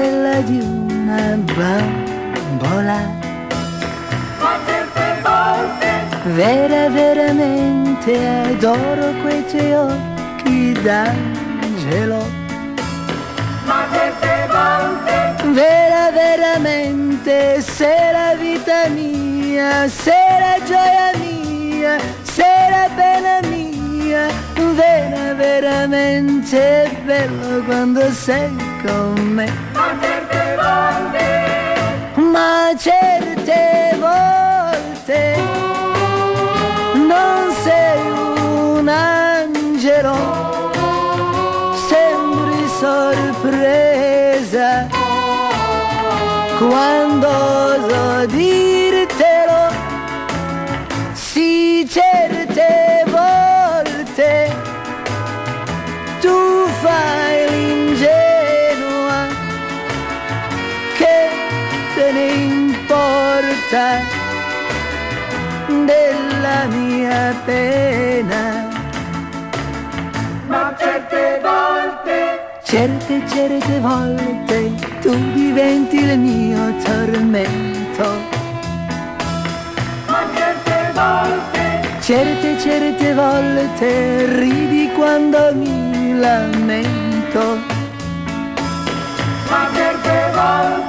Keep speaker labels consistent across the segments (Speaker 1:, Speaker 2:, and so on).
Speaker 1: quella di una bambola.
Speaker 2: Ma certe volte
Speaker 1: Veramente adoro quei tuoi occhi d'angelo.
Speaker 2: ma certe volte
Speaker 1: Veramente sei la vita mia, sei la gioia mia, sei la pena mia. Veramente è bello quando sei con me.
Speaker 2: ma certe volte
Speaker 1: Ma certe volte non sei un angelo, sembri sorpresa quando oso dirtelo. Sì, certe volte tu fai l'ingenua, che te ne importa della mia pena.
Speaker 2: ma certe volte
Speaker 1: Certe volte tu diventi il mio tormento.
Speaker 2: ma certe volte
Speaker 1: Certe volte ridi quando mi lamento.
Speaker 2: ma certe volte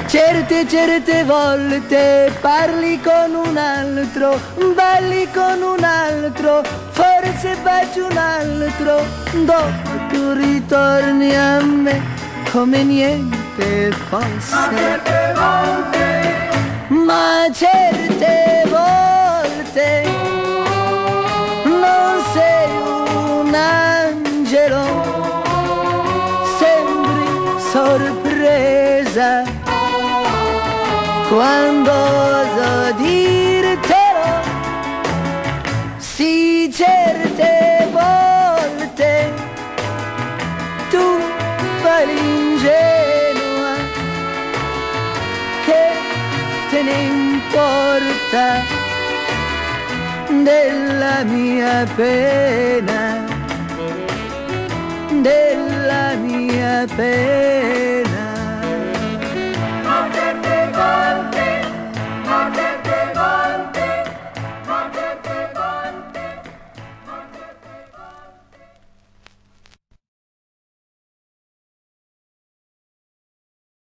Speaker 1: Certe volte parli con un altro, balli con un altro, forse baci un altro, dopo tu ritorni a me come niente
Speaker 2: ma
Speaker 1: fosse.
Speaker 2: certe volte
Speaker 1: Ma certe volte non sei un angelo, sembri sorpresa quando oso dirtelo. Sì, certe volte tu fai l'ingenua, che te ne importa della mia pena, della mia pena.